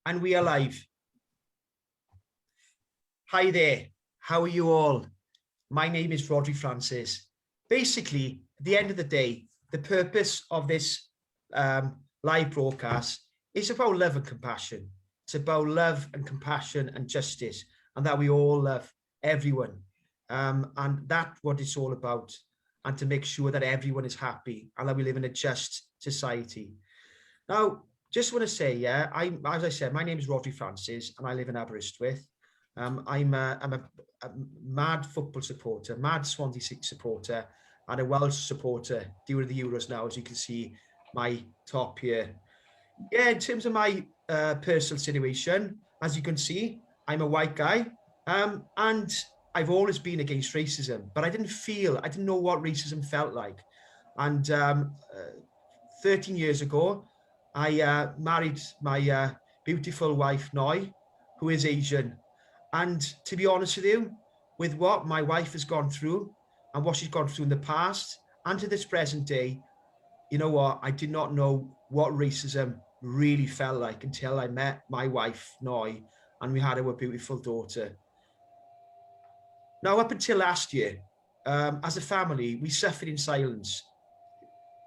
And we are live. Hi there, how are you all? My name is Rhodri Francis. Basically, at the end of the day, the purpose of this live broadcast is about love and compassion. It's about love and compassion and justice, and that we all love everyone. And that's what it's all about, and to make sure that everyone is happy and that we live in a just society. Now, just want to say, yeah, as I said, my name is Rhodri Francis and I live in Aberystwyth. I'm a mad football supporter, mad Swansea supporter, and a Welsh supporter during the Euros now, as you can see my top here. Yeah, in terms of my personal situation, as you can see, I'm a white guy, and I've always been against racism, but I didn't know what racism felt like. And 13 years ago, I married my beautiful wife, Noi, who is Asian. And to be honest with you, with what my wife has gone through and what she's gone through in the past and to this present day, you know what? I did not know what racism really felt like until I met my wife, Noi, and we had our beautiful daughter. Now, up until last year, as a family, we suffered in silence.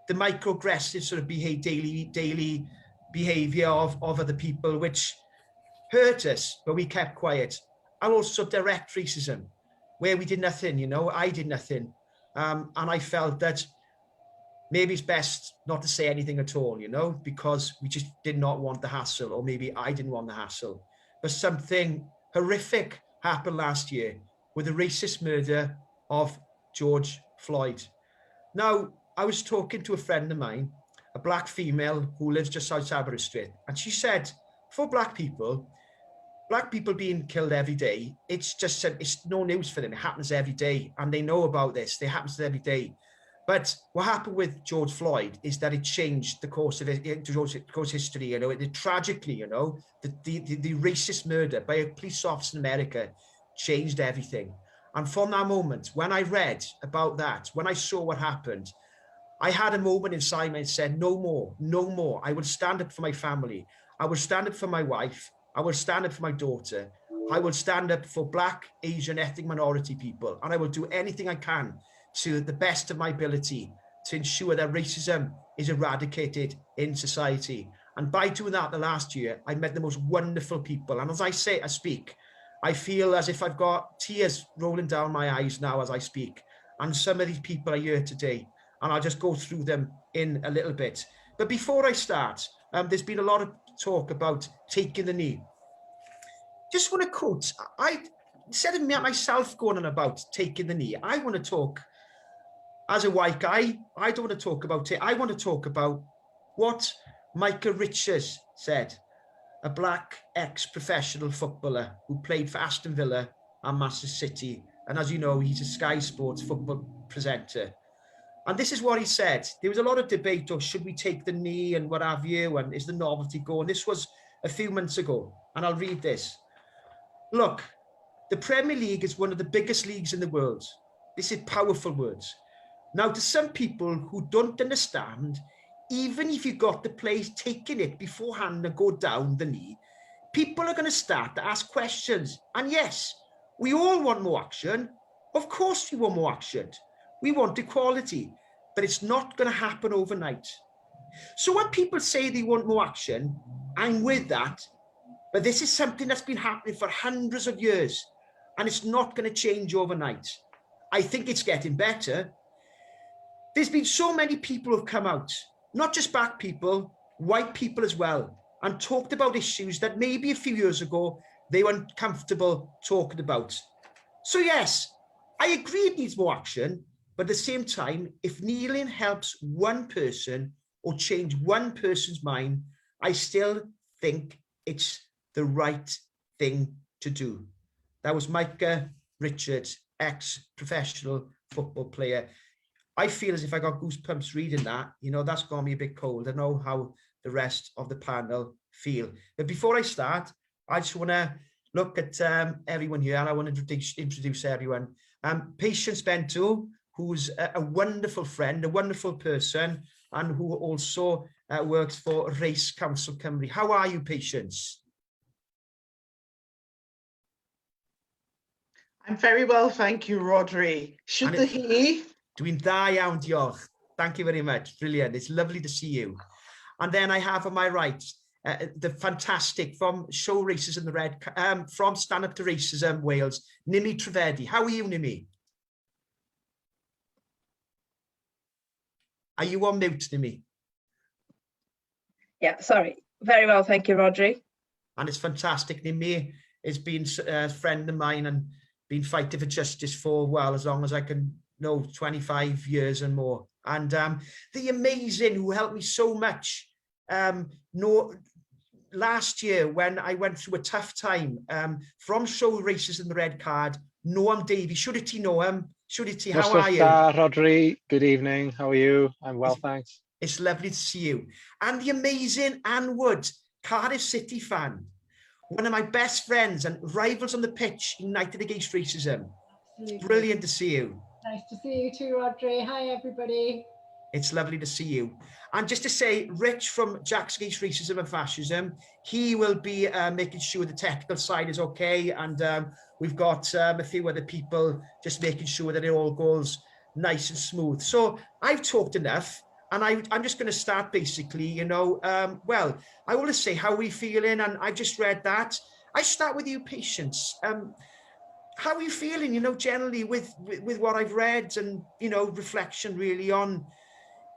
The microaggressive sort of daily behavior of other people, which hurt us, but we kept quiet. And also direct racism, where we did nothing, you know, I did nothing. And I felt that maybe it's best not to say anything at all, you know, because we just did not want the hassle, or maybe I didn't want the hassle. But something horrific happened last year with the racist murder of George Floyd. Now, I was talking to a friend of mine, a black female who lives just outside Aberystwyth, and she said, for black people being killed every day, it's no news for them. It happens every day, and they know about this. It happens every day. But what happened with George Floyd is that it changed the course of history. You know, it tragically, you know, the racist murder by a police officer in America changed everything. And from that moment, when I read about that, when I saw what happened, I had a moment inside me and said, no more, no more. I will stand up for my family. I will stand up for my wife. I will stand up for my daughter. I will stand up for Black, Asian, ethnic minority people. And I will do anything I can to the best of my ability to ensure that racism is eradicated in society. And by doing that the last year, I met the most wonderful people. And as I speak, I feel as if I've got tears rolling down my eyes now as I speak. And some of these people are here today, and I'll just go through them in a little bit. But before I start, there's been a lot of talk about taking the knee. Just want to quote, instead of myself going on about taking the knee, I want to talk as a white guy. I don't want to talk about it. I want to talk about what Michael Richards said, a black ex-professional footballer who played for Aston Villa and Manchester City. And as you know, he's a Sky Sports football presenter. And this is what he said. There was a lot of debate, or should we take the knee and what have you, and is the novelty gone? This was a few months ago, and I'll read this. Look, the Premier League is one of the biggest leagues in the world. This is powerful words. Now, to some people who don't understand, even if you got the players taking it beforehand and go down the knee, people are going to start to ask questions. And yes, we all want more action. Of course we want more action. We want equality, but it's not going to happen overnight. So when people say they want more action, I'm with that, but this is something that's been happening for hundreds of years, and it's not going to change overnight. I think it's getting better. There's been so many people who've come out, not just black people, white people as well, and talked about issues that maybe a few years ago they weren't comfortable talking about. So yes, I agree it needs more action, but at the same time, if kneeling helps one person or change one person's mind, I still think it's the right thing to do. That was Micah Richards, ex-professional football player. I feel as if I got goosebumps reading that. You know, that's got me a bit cold. I know how the rest of the panel feel. But before I start, I just want to look at everyone here, and I want to introduce everyone. Patience Bentu, who's a wonderful friend, a wonderful person, and who also works for Race Council Cymru. How are you, Patience? I'm very well, thank you, Rhodri. Should the he? Dwi'n da iawn, diolch. Thank you very much. Brilliant. It's lovely to see you. And then I have on my right, the fantastic from Show Racism in the Red, from Stand Up to Racism Wales, Nimi Trivedi. How are you, Nimi? Are you on mute, Nimi? Yeah, sorry. Very well, thank you, Rhodri. And it's fantastic. Nimi has been a friend of mine and been fighting for justice for, well, as long as I can know, 25 years and more. And the amazing who helped me so much. Last year, when I went through a tough time, from Show Racism in the Red Card, Noam Davey. Shwd Noam? Shwd how are you? Rhodri, good evening. How are you? I'm well, thanks. It's lovely to see you. And the amazing Anne Wood, Cardiff City fan. One of my best friends and rivals on the pitch, united against racism. Absolutely. It's brilliant to see you. Nice to see you too, Rhodri. Hi, everybody. It's lovely to see you. And just to say, Rich from Jacks Against Racism and Fascism, he will be making sure the technical side is okay. And we've got a few other people just making sure that it all goes nice and smooth. So I've talked enough. And I'm just going to start basically, you know, well, I want to say how we feeling, and I've just read that. I start with you, Patience. How are you feeling, you know, generally with what I've read and, you know, reflection really on,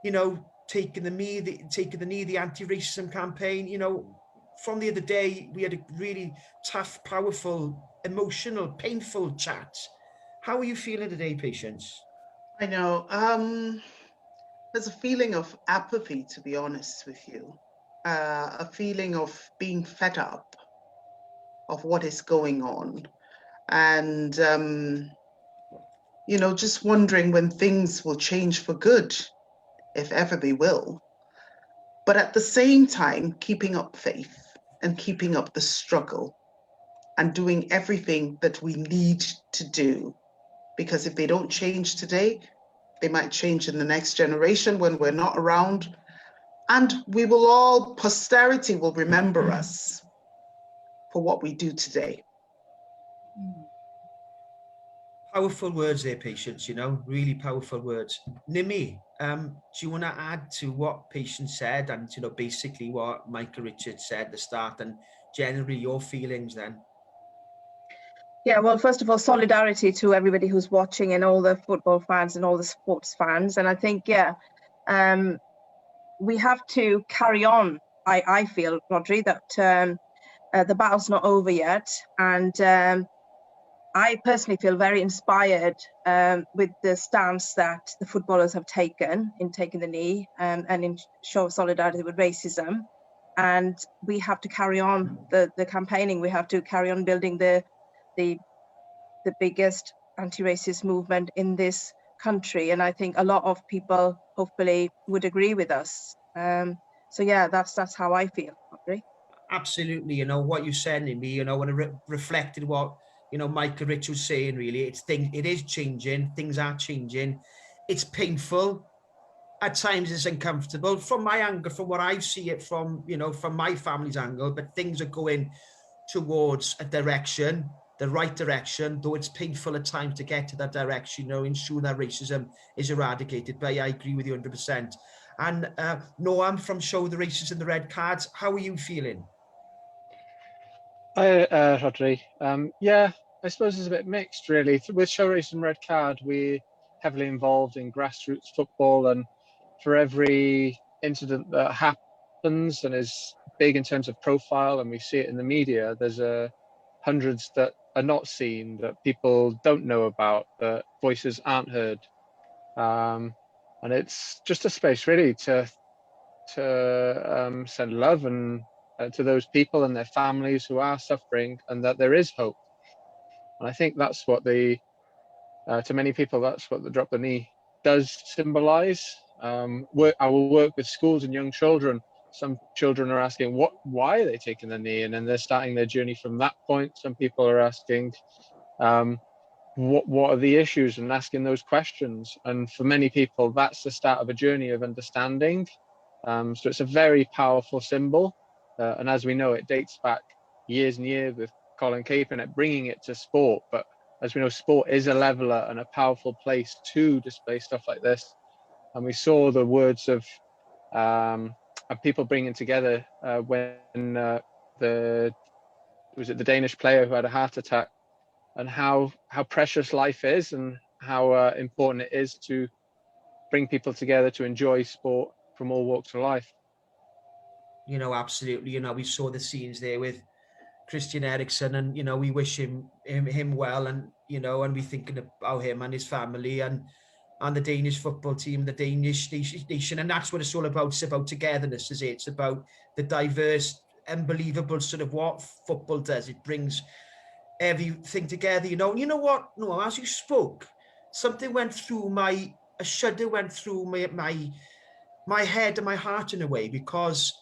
you know, taking the knee, the anti-racism campaign, you know, from the other day, we had a really tough, powerful, emotional, painful chat. How are you feeling today, Patience? I know. There's a feeling of apathy, to be honest with you, a feeling of being fed up of what is going on. And, you know, just wondering when things will change for good, if ever they will. But at the same time, keeping up faith and keeping up the struggle and doing everything that we need to do. Because if they don't change today, they might change in the next generation when we're not around. And we will all, posterity will remember us for what we do today. Powerful words there, Patience, you know, really powerful words. Nimi, do you want to add to what Patience said and, you know, basically what Michael Richards said at the start and generally your feelings then? Yeah, well, first of all, solidarity to everybody who's watching and all the football fans and all the sports fans. And I think, yeah, we have to carry on. I feel, Rhodri, that the battle's not over yet. And I personally feel very inspired with the stance that the footballers have taken in taking the knee and in show of solidarity with racism. And we have to carry on the campaigning. We have to carry on building the biggest anti-racist movement in this country. And I think a lot of people hopefully would agree with us. So yeah, that's how I feel. Rhodri. Absolutely, you know, what you said, Nimi, you know, when I reflected what, you know, Michael Rich was saying, really, it is changing, things are changing. It's painful. At times it's uncomfortable. From my angle, from what I see it from, you know, from my family's angle, but things are going towards a direction, the right direction, though it's painful at times to get to that direction, you know, ensure that racism is eradicated. But I agree with you 100%. And Noam from Show the Racism in the Red Cards, how are you feeling? Hi, Rhodri. Yeah, I suppose it's a bit mixed, really. With Show Racism Red Card, we're heavily involved in grassroots football, and for every incident that happens and is big in terms of profile, and we see it in the media, there's hundreds that are not seen, that people don't know about, that voices aren't heard. And it's just a space, really, to send love and to those people and their families who are suffering, and that there is hope. And I think that's what to many people, that's what the Drop the Knee does symbolize. I will work with schools and young children. Some children are asking, why are they taking the knee? And then they're starting their journey from that point. Some people are asking, what are the issues, and asking those questions. And for many people, that's the start of a journey of understanding. So it's a very powerful symbol. And as we know, it dates back years and years with Colin Kaepernick bringing it to sport. But as we know, sport is a leveler and a powerful place to display stuff like this. And we saw the words of people bringing together when the Danish player who had a heart attack, and how precious life is, and how important it is to bring people together to enjoy sport from all walks of life. You know, absolutely. You know, we saw the scenes there with Christian Eriksen, and you know, we wish him well, and you know, and we thinking about him and his family, and the Danish football team, the Danish nation, and that's what it's all about. It's about togetherness, is it? It's about the diverse, unbelievable sort of what football does. It brings everything together, you know. And you know what? No, as you spoke, something went through a shudder went through my head and my heart in a way, because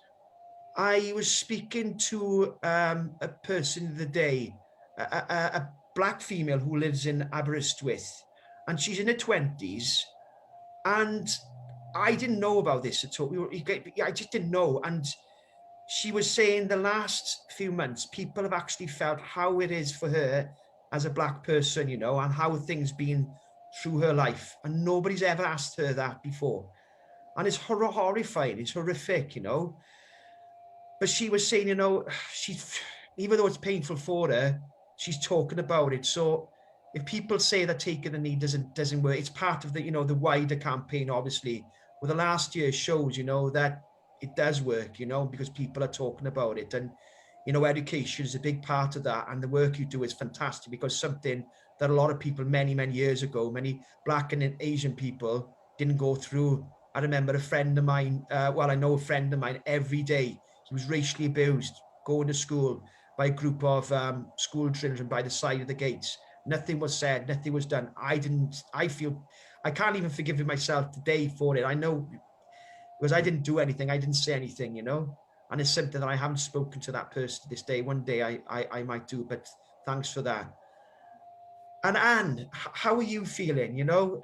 I was speaking to a person the other day, a black female who lives in Aberystwyth, and she's in her 20s, and I didn't know about this at all. I just didn't know. And she was saying the last few months, people have actually felt how it is for her as a black person, you know, and how things been through her life. And nobody's ever asked her that before. And it's horrifying, it's horrific, you know. But she was saying, you know, even though it's painful for her, she's talking about it. So if people say that taking the knee doesn't work, it's part of the, you know, the wider campaign, obviously. Well, the last year shows, you know, that it does work, you know, because people are talking about it. And, you know, education is a big part of that. And the work you do is fantastic, because something that a lot of people many years ago, many black and Asian people didn't go through. I remember a friend of mine, I know a friend of mine, every day he was racially abused, going to school by a group of school children by the side of the gates. Nothing was said, nothing was done. I can't even forgive myself today for it. I know, because I didn't do anything, I didn't say anything, you know. And it's something that I haven't spoken to that person to this day. One day I might do, but thanks for that. And Anne, how are you feeling? You know,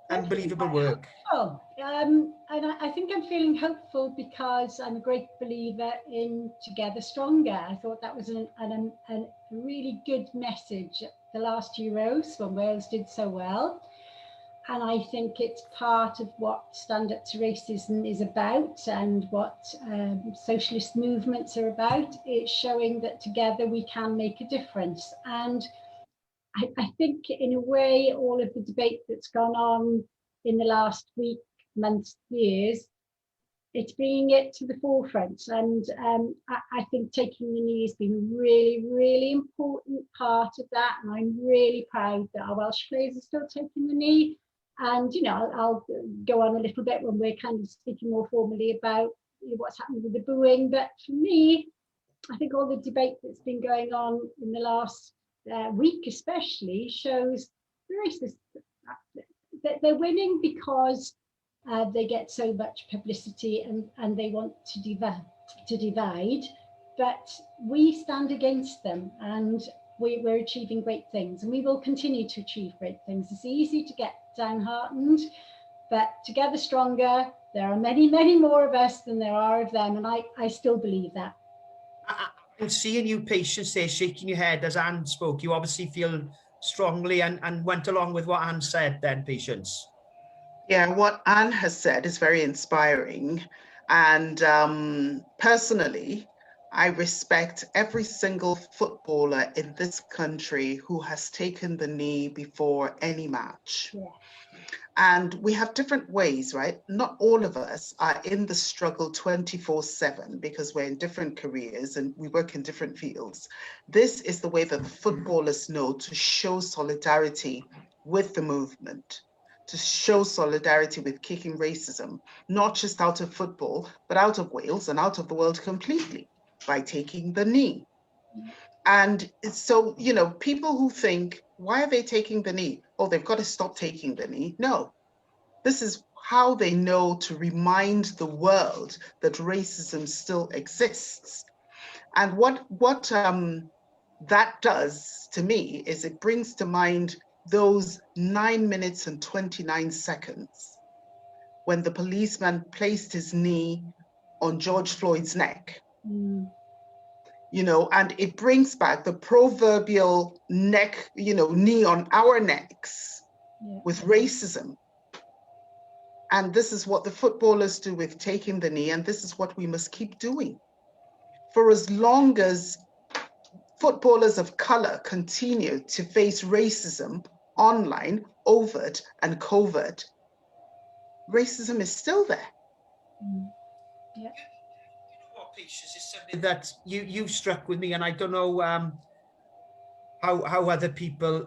unbelievable work. Oh, and I think I'm feeling hopeful because I'm a great believer in Together Stronger. I thought that was a really good message at the last Euros when Wales did so well. And I think it's part of what Stand Up to Racism is about, and what socialist movements are about. It's showing that together we can make a difference. And I think in a way, all of the debate that's gone on in the last week, months, years, it's bringing it to the forefront. And I think taking the knee has been a really important part of that. And I'm really proud that our Welsh players are still taking the knee. And, you know, I'll go on a little bit when we're kind of speaking more formally about, you know, what's happening with the booing. But for me, I think all the debate that's been going on in the last week especially shows the racists, that they're winning because they get so much publicity and they want to divide, but we stand against them, and we're achieving great things, and we will continue to achieve great things. It's easy to get downhearted, but Together Stronger, there are many more of us than there are of them, and I still believe that. I'm seeing you, Patience, there shaking your head as Anne spoke. You obviously feel strongly and went along with what Anne said then, Patience. Yeah, what Anne has said is very inspiring. And personally, I respect every single footballer in this country who has taken the knee before any match. Yeah. And we have different ways, right? Not all of us are in the struggle 24/7 because we're in different careers and we work in different fields. This is the way that the footballers know to show solidarity with the movement, to show solidarity with kicking racism, not just out of football, but out of Wales and out of the world completely, by taking the knee. And so, you know, people who think, why are they taking the knee? Oh, they've got to stop taking the knee. No, this is how they know to remind the world that racism still exists. And what that does to me is it brings to mind those 9 minutes and 29 seconds when the policeman placed his knee on George Floyd's neck. you know, and it brings back the proverbial neck, you know, knee on our necks with racism. And this is what the footballers do with taking the knee, and this is what we must keep doing. For as long as footballers of color continue to face racism online, overt and covert, racism is still there. Yeah. You know what, Patience, is something that you struck with me, and I don't know how other people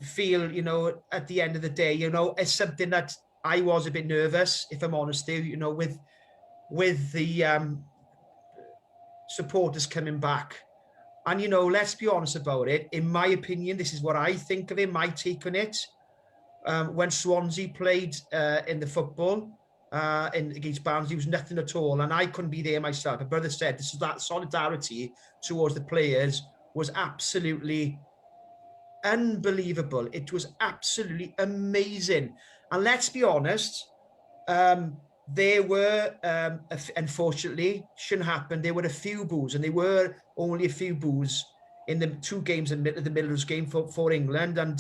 feel, you know, at the end of the day. You know, it's something that I was a bit nervous, if I'm honest with you, know, with the supporters coming back. And, you know, let's be honest about it. In my opinion, this is what I think of it, my take on it. When Swansea played in the football against Barnsley, it was nothing at all. And I couldn't be there myself. My brother said this is that solidarity towards the players was absolutely unbelievable. It was absolutely amazing. And let's be honest, there were, unfortunately, shouldn't happen, there were a few boos, and there were only a few boos in the 2 games in the Middlesbrough game for England. And,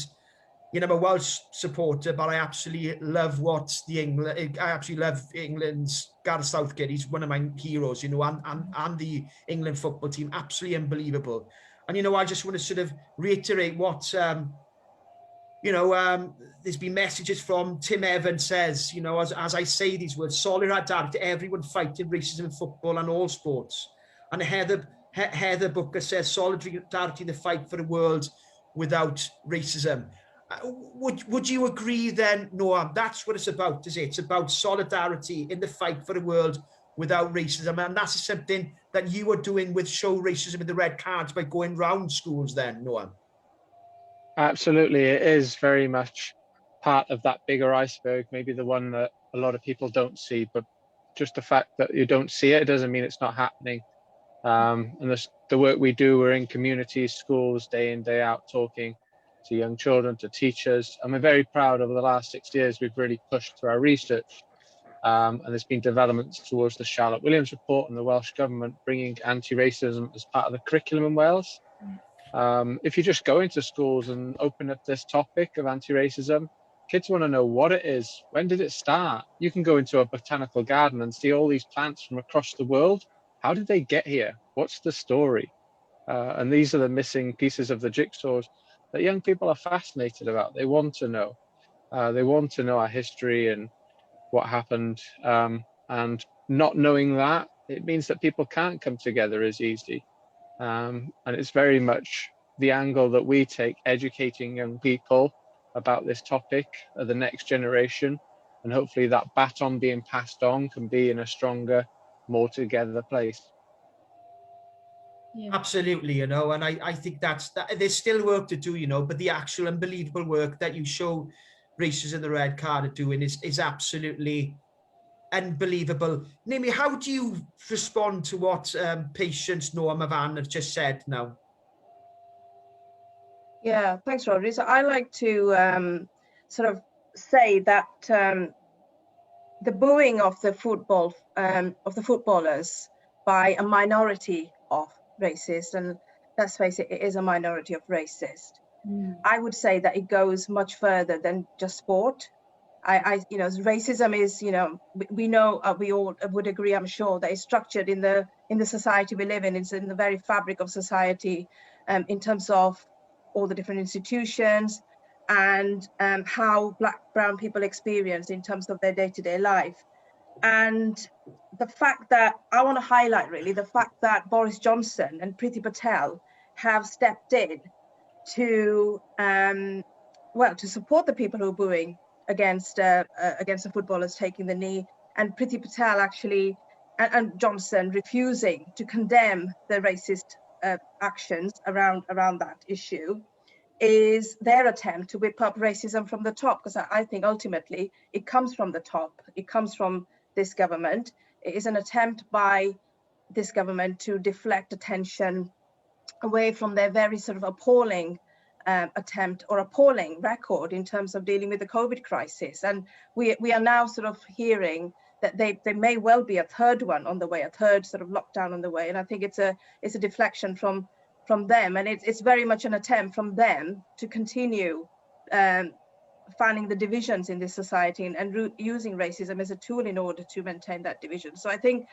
you know, I'm a Welsh supporter, but I absolutely love I absolutely love England's Gareth Southgate. He's one of my heroes, you know, and the England football team, absolutely unbelievable. And, you know, I just want to sort of reiterate what, you know, there's been messages from Tim Evans says, you know, as I say these words, solidarity to everyone fighting racism in football and all sports. And Heather Booker says solidarity in the fight for a world without racism. Would you agree then, Noam? That's what it's about, is it? It's about solidarity in the fight for a world without racism. And that's something that you are doing with Show Racism in the Red Cards by going round schools then, Noam. Absolutely, it is very much part of that bigger iceberg, maybe the one that a lot of people don't see, but just the fact that you don't see it doesn't mean it's not happening. And the work we do, we're in communities, schools, day in, day out, talking to young children, to teachers. And we're very proud over the last 6 years, we've really pushed through our research. And there's been developments towards the Charlotte Williams report and the Welsh Government bringing anti-racism as part of the curriculum in Wales. If you just go into schools and open up this topic of anti-racism, kids want to know what it is. When did it start? You can go into a botanical garden and see all these plants from across the world. How did they get here? What's the story? And these are the missing pieces of the jigsaws that young people are fascinated about. They want to know. They want to know our history and what happened. And not knowing that, it means that people can't come together as easy. And it's very much the angle that we take, educating young people about this topic, the next generation, and hopefully that baton being passed on can be in a stronger, more together place. Yeah. Absolutely, you know, and I think that there's still work to do, you know, but the actual unbelievable work that you Show Racism in the Red Card are doing is absolutely unbelievable. Nimi, how do you respond to what Patience, Noam, Avan have just said now? Yeah, thanks, Rhodri. So I like to sort of say that the booing of the footballers by a minority of racists, and let's face it, it is a minority of racist. I would say that it goes much further than just sport. You know, racism is, you know, we know, we all would agree, I'm sure, that it's structured in the society we live in. It's in the very fabric of society, in terms of all the different institutions and how Black, brown people experience in terms of their day-to-day life. And the fact that I want to highlight, really, the fact that Boris Johnson and Priti Patel have stepped in to, well, to support the people who are booing against the footballers taking the knee, and Priti Patel actually, and Johnson refusing to condemn the racist actions around that issue, is their attempt to whip up racism from the top, because I think ultimately it comes from the top. It comes from this government. It is an attempt by this government to deflect attention away from their very sort of appalling attempt or appalling record in terms of dealing with the COVID crisis. And we are now sort of hearing that there may well be a third one on the way, a third sort of lockdown on the way. And I think it's a deflection from them, and it's very much an attempt from them to continue finding the divisions in this society and using racism as a tool in order to maintain that division. So I think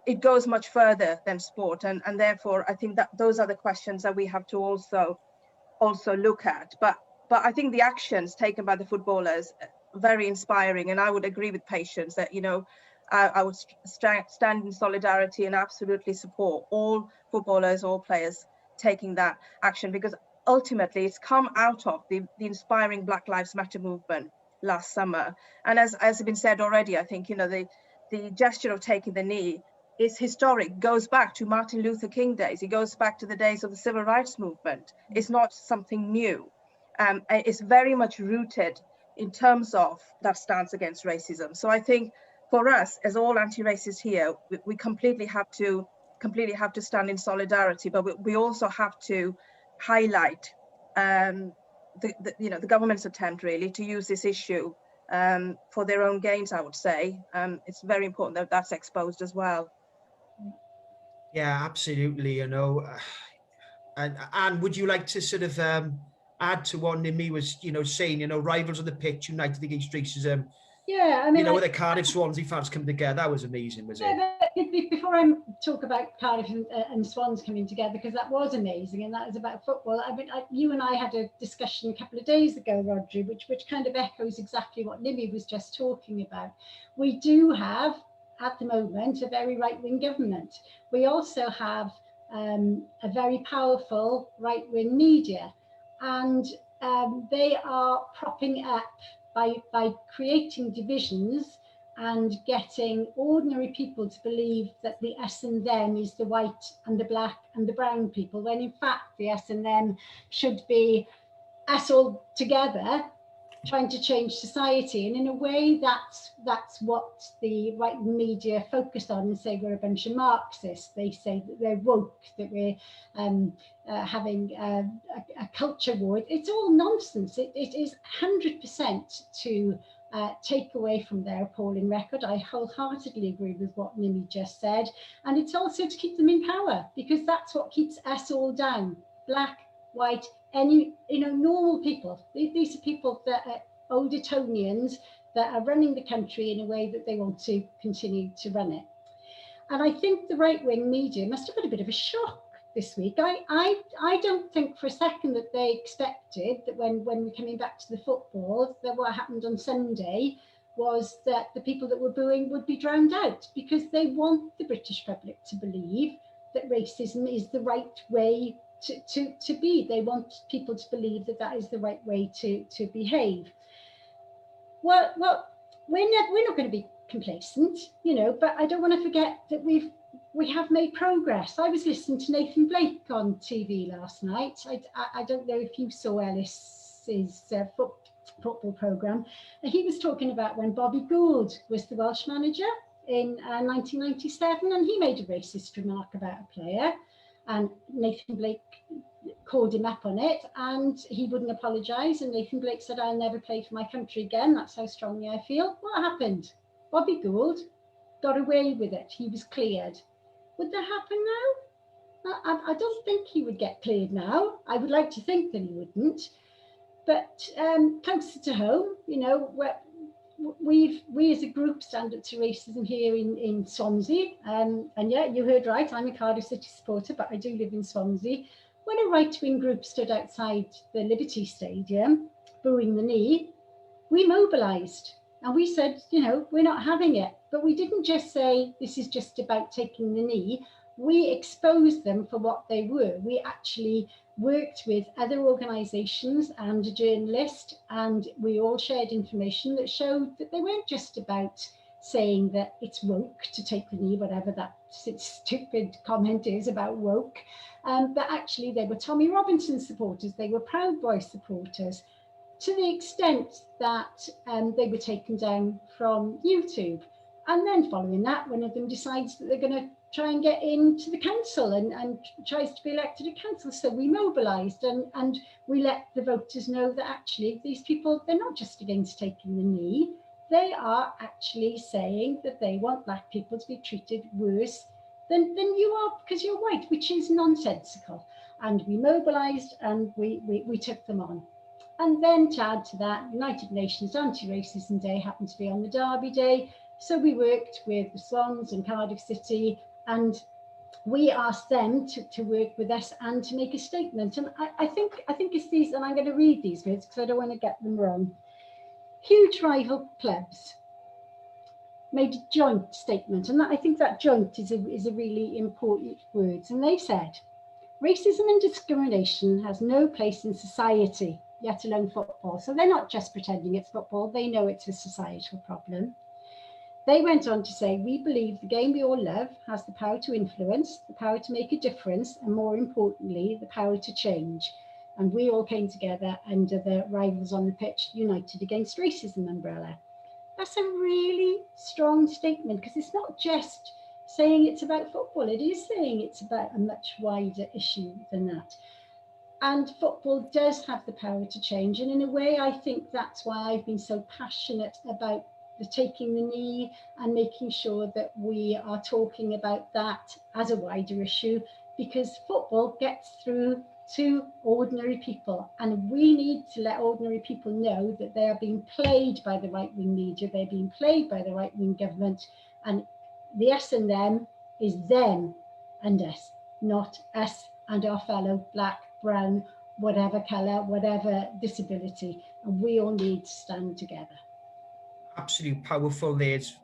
it goes much further than sport, and therefore I think that those are the questions that we have to also look at. But I think the actions taken by the footballers very inspiring, and I would agree with Patience that, you know, I would stand in solidarity and absolutely support all footballers, all players taking that action, because ultimately it's come out of the inspiring Black Lives Matter movement last summer. And as has been said already, I think, you know, the gesture of taking the knee is historic, goes back to Martin Luther King days. It goes back to the days of the civil rights movement. It's not something new. It's very much rooted in terms of that stance against racism. So I think for us, as all anti-racists here, we completely have to stand in solidarity, but we also have to highlight the government's attempt really to use this issue for their own gains, I would say. It's very important that that's exposed as well. Yeah, absolutely. You know, and would you like to sort of add to what Nimi was, you know, saying? You know, rivals on the pitch united against racism. Yeah, I mean, you know, with the Cardiff Swansea fans coming together, that was amazing, was it? But before I talk about Cardiff and Swans coming together, because that was amazing, and that was about football. I mean, you and I had a discussion a couple of days ago, Rhodri, which kind of echoes exactly what Nimi was just talking about. We do have, at the moment, a very right-wing government. We also have a very powerful right-wing media, and they are propping up by creating divisions and getting ordinary people to believe that the us and them is the white and the black and the brown people, when in fact the us and them should be us all together trying to change society. And in a way, that's what the right media focus on and say we're a bunch of Marxists. They say that they're woke, that we're having a culture war. It's all nonsense. It is 100% to take away from their appalling record. I wholeheartedly agree with what Nimi just said. And it's also to keep them in power, because that's what keeps us all down. Black, white, any, you know, normal people. These are people that are old Etonians that are running the country in a way that they want to continue to run it. And I think the right-wing media must have had a bit of a shock this week. I don't think for a second that they expected that when we're coming back to the football, that what happened on Sunday was that the people that were booing would be drowned out, because they want the British public to believe that racism is the right way to be. They want people to believe that that is the right way to behave. Well, we're not going to be complacent, you know, but I don't want to forget that we have made progress. I was listening to Nathan Blake on TV last night. I don't know if you saw Ellis's football programme. He was talking about when Bobby Gould was the Welsh manager in 1997, and he made a racist remark about a player, and Nathan Blake called him up on it, and he wouldn't apologise, and Nathan Blake said, I'll never play for my country again, that's how strongly I feel. What happened? Bobby Gould got away with it. He was cleared. Would that happen now? I don't think he would get cleared now. I would like to think that he wouldn't. But closer to home, you know, we as a group stand up to racism here in Swansea. And yeah, you heard right, I'm a Cardiff City supporter, but I do live in Swansea. When a right-wing group stood outside the Liberty Stadium, booing the knee, we mobilised. And we said, you know, we're not having it. But we didn't just say, this is just about taking the knee. We exposed them for what they were. We actually worked with other organisations and a journalist, and we all shared information that showed that they weren't just about saying that it's woke to take the knee, whatever that stupid comment is about woke, but actually they were Tommy Robinson supporters, they were Proud Boy supporters, to the extent that they were taken down from YouTube. And then following that, one of them decides that they're going to try and get into the council and tries to be elected at council. So we mobilised and we let the voters know that actually these people, they're not just against taking the knee, they are actually saying that they want black people to be treated worse than you are because you're white, which is nonsensical. And we mobilised and we took them on. And then to add to that, United Nations Anti-Racism Day happened to be on the Derby Day. So we worked with the Swans and Cardiff City, and we asked them to work with us and to make a statement. And I think it's these, and I'm going to read these words because I don't want to get them wrong. Huge rival clubs made a joint statement, and I think that joint is a really important word. And they said, racism and discrimination has no place in society, let alone football. So they're not just pretending it's football, they know it's a societal problem. They went on to say, we believe the game we all love has the power to influence, the power to make a difference, and more importantly, the power to change. And we all came together under the Rivals on the Pitch United Against Racism umbrella. That's a really strong statement, because it's not just saying it's about football, it is saying it's about a much wider issue than that. And football does have the power to change. And in a way, I think that's why I've been so passionate about the taking the knee and making sure that we are talking about that as a wider issue, because football gets through to ordinary people, and we need to let ordinary people know that they are being played by the right-wing media, they're being played by the right-wing government, and the us and them is them and us, not us and our fellow black, brown, whatever colour, whatever disability, and we all need to stand together. Absolutely powerful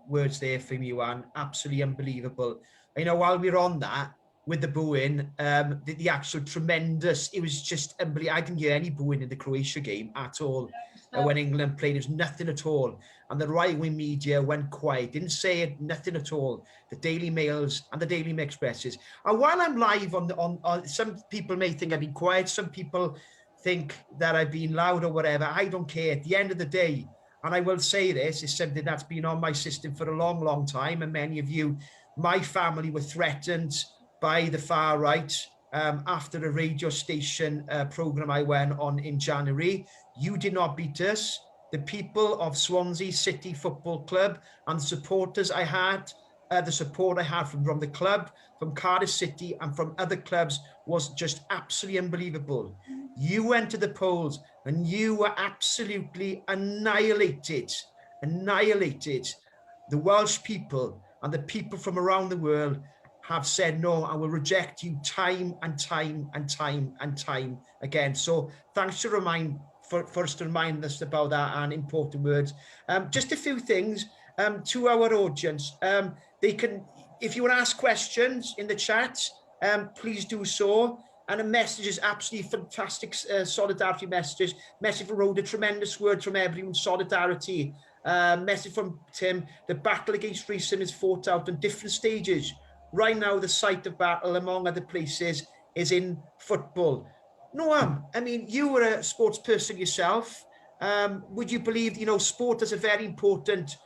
words there from you, Anne. Absolutely unbelievable. You know, while we're on that, with the booing, the actual tremendous, it was just unbelievable. I didn't hear any booing in the Croatia game at all. When England played, there was nothing at all. And the right-wing media went quiet, didn't say it, nothing at all. The Daily Mails and the Daily Expresses. And while I'm live on some people may think I've been quiet, some people think that I've been loud or whatever. I don't care. At the end of the day, and I will say this, is something that's been on my system for a long, long time. And many of you, my family were threatened by the far right after a radio station program I went on in January. You did not beat us. The people of Swansea City Football Club and the supporters I had, the support I had from the club, from Cardiff City and from other clubs was just absolutely unbelievable. You went to the polls and you were absolutely annihilated. The Welsh people and the people from around the world have said no, I will reject you time and time again. So thanks for us to remind us about that and important words. Just a few things to our audience. They can, if you want to ask questions in the chat, please do so. And a message is absolutely fantastic, solidarity messages. Message from Rhoda, tremendous words from everyone, solidarity. Message from Tim, the battle against racism is fought out on different stages. Right now, the site of battle, among other places, is in football. Noam, I mean, you were a sports person yourself. Would you believe, you know, sport has a very important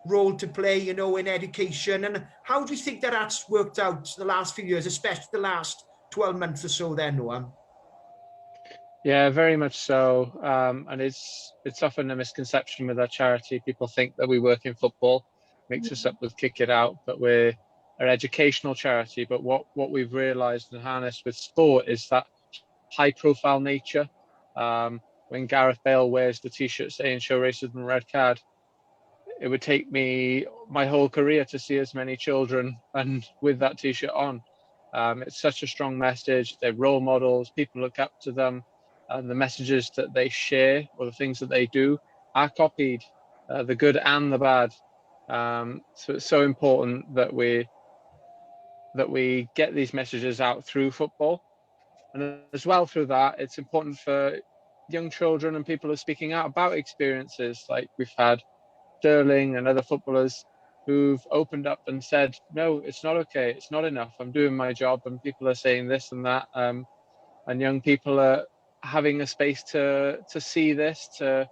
role to play, you know, in education? And how do you think that that's worked out the last few years, especially the last 12 months or so then, Noam? Yeah, very much so. And it's often a misconception with our charity. People think that we work in football, mix us up with Kick It Out, but we're an educational charity. But what we've realised and harnessed with sport is that high profile nature. When Gareth Bale wears the T-shirt saying "Show Racism, Red Card," it would take me my whole career to see as many children and with that T-shirt on. It's such a strong message. They're role models. People look up to them, and the messages that they share or the things that they do are copied, the good and the bad. So it's so important that we get these messages out through football, and as well through that, it's important for young children and people who are speaking out about experiences like we've had Sterling and other footballers who've opened up and said, no, it's not okay, it's not enough, I'm doing my job, and people are saying this and that, and young people are having a space to see this, to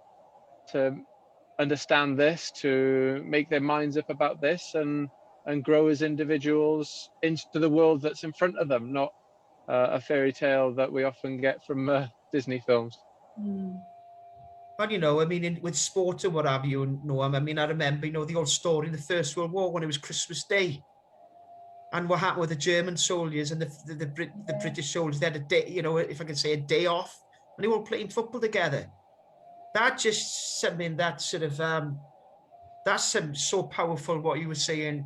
understand this, to make their minds up about this, and grow as individuals into the world that's in front of them, not a fairy tale that we often get from Disney films. And, I mean, with sport or what have you, Noam, I mean, I remember, the old story in the First World War when it was Christmas Day. And what happened with the German soldiers and the British soldiers, they had a day, if I can say, a day off, and they were all playing football together. That just something that sort of, that's so powerful what you were saying.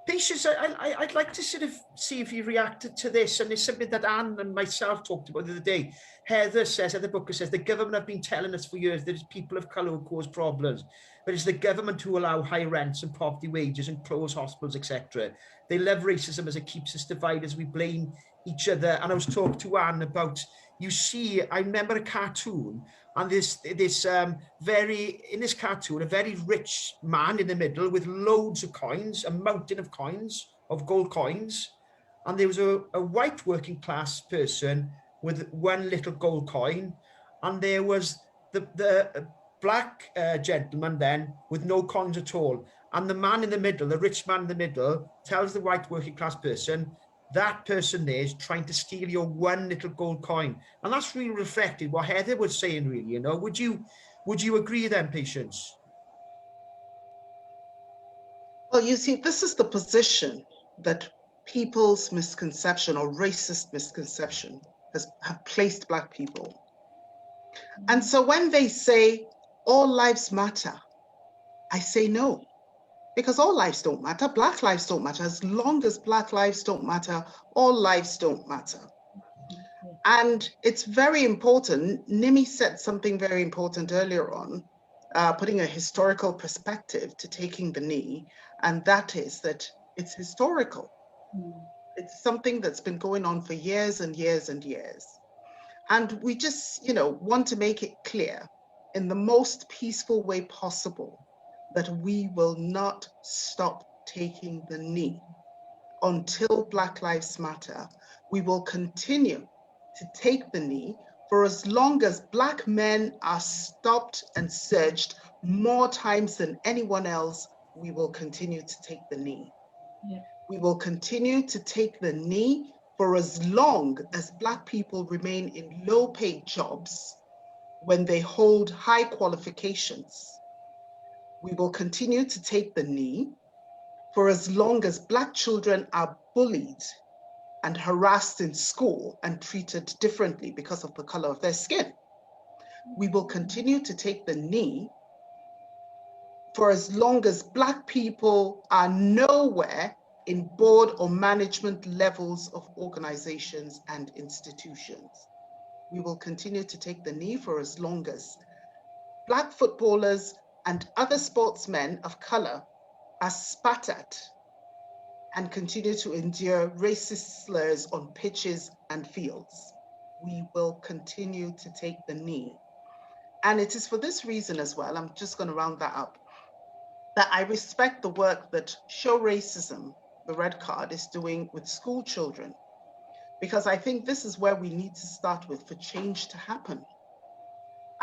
Patience, I'd like to sort of see if you reacted to this, and it's something that Anne and myself talked about the other day. Heather Booker says, the government have been telling us for years that it's people of colour who cause problems, but it's the government who allow high rents and poverty wages and close hospitals, etc. They love racism as it keeps us divided, as we blame each other. And I was talking to Anne about, I remember a cartoon, and in this cartoon, a very rich man in the middle with loads of coins, a mountain of coins, of gold coins. And there was a white working class person with one little gold coin. And there was the black gentleman then with no coins at all. And the man in the middle, the rich man in the middle, tells the white working class person, that person there is trying to steal your one little gold coin. And that's really reflected what Heather was saying, really, Would you agree then, Patience? Well, you see, this is the position that people's misconception or racist misconception have placed Black people. And so when they say all lives matter, I say no. Because all lives don't matter. Black lives don't matter. As long as Black lives don't matter, all lives don't matter. And it's very important. Nimi said something very important earlier on, putting a historical perspective to taking the knee, and that is that it's historical. It's something that's been going on for years and years and years. And we just, want to make it clear in the most peaceful way possible that we will not stop taking the knee until Black Lives Matter. We will continue to take the knee for as long as Black men are stopped and searched more times than anyone else. We will continue to take the knee. Yeah. We will continue to take the knee for as long as Black people remain in low-paid jobs when they hold high qualifications. We will continue to take the knee for as long as Black children are bullied and harassed in school and treated differently because of the color of their skin. We will continue to take the knee for as long as Black people are nowhere in board or management levels of organizations and institutions. We will continue to take the knee for as long as Black footballers and other sportsmen of color are spat at and continue to endure racist slurs on pitches and fields. We will continue to take the knee. And it is for this reason as well, I'm just going to round that up, that I respect the work that Show Racism, the Red Card, is doing with school children, because I think this is where we need to start with for change to happen.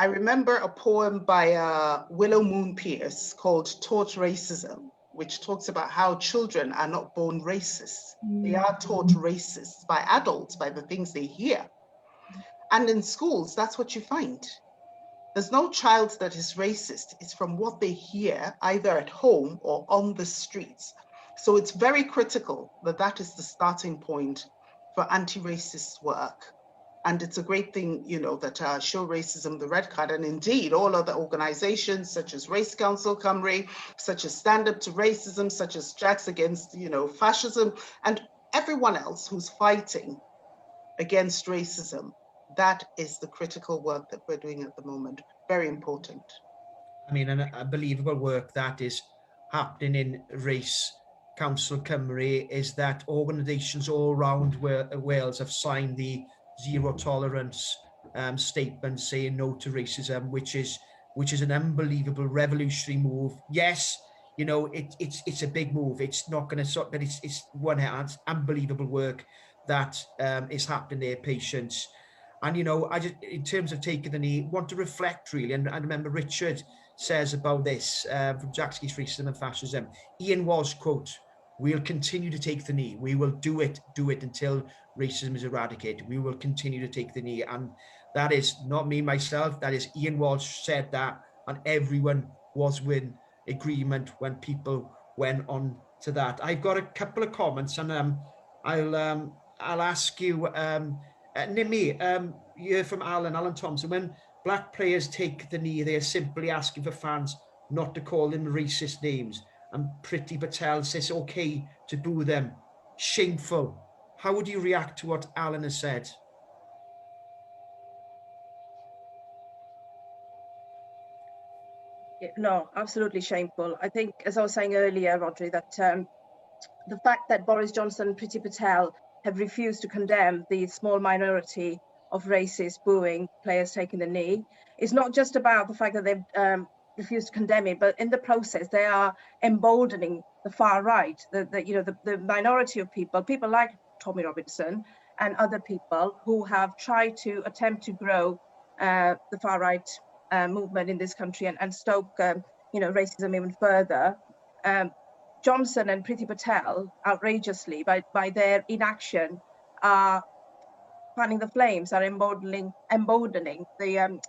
I remember a poem by Willow Moon Pierce called Taught Racism, which talks about how children are not born racist. They are taught racist by adults, by the things they hear. And in schools, that's what you find. There's no child that is racist. It's from what they hear, either at home or on the streets. So it's very critical that that is the starting point for anti-racist work. And it's a great thing, that Show Racism, the Red Card, and indeed all other organizations such as Race Council Cymru, such as Stand Up to Racism, such as Jacks Against, Fascism, and everyone else who's fighting against racism. That is the critical work that we're doing at the moment. Very important. I mean, and unbelievable work that is happening in Race Council Cymru is that organisations all around Wales have signed the zero tolerance statement saying no to racism, which is an unbelievable revolutionary move. Yes, it's a big move. It's not going to stop, but it's one hand, unbelievable work that is happening there, Patience. And I just, in terms of taking the knee, want to reflect really. And I remember Richard says about this from Jacks Against Racism and Fascism. Ian Walsh quote, "We'll continue to take the knee. We will do it until racism is eradicated. We will continue to take the knee." And That is not me myself. That is Ian Walsh said that, and everyone was in agreement when people went on to that. I've got a couple of comments, and I'll ask you, Nimi, you heard from Alan Thompson. When black players take the knee, they are simply asking for fans not to call them racist names. And Priti Patel says okay to boo them. Shameful. How would you react to what Alan has said? No, absolutely shameful. I think, as I was saying earlier, Rhodri, that the fact that Boris Johnson and Priti Patel have refused to condemn the small minority of racists booing players taking the knee is not just about the fact that they've refused to condemn it, but in the process they are emboldening the far right, the minority of people like Tommy Robinson and other people who have tried to attempt to grow the far right movement in this country and stoke racism even further. Johnson and Priti Patel, outrageously, by their inaction, are fanning the flames, are emboldening the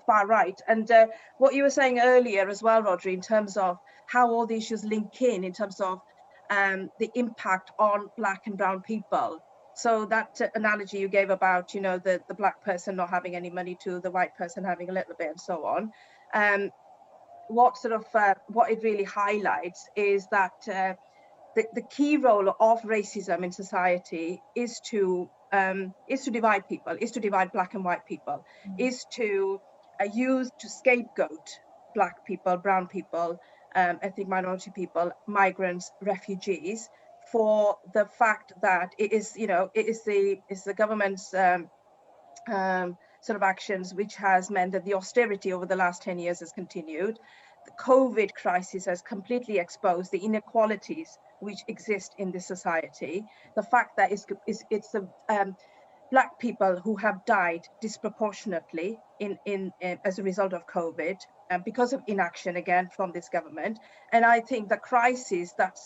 far right. And what you were saying earlier as well, Rhodri, in terms of how all the issues link in terms of the impact on black and brown people. So that analogy you gave about, the black person not having any money to the white person having a little bit and so on. What it really highlights is that the key role of racism in society is to divide people, is to divide black and white people, is to use to scapegoat black people, brown people, ethnic minority people, migrants, refugees, for the fact that it is the government's sort of actions which has meant that the austerity over the last 10 years has continued. The COVID crisis has completely exposed the inequalities which exist in this society. The fact that it's the black people who have died disproportionately in as a result of COVID because of inaction again from this government. And I think the crisis that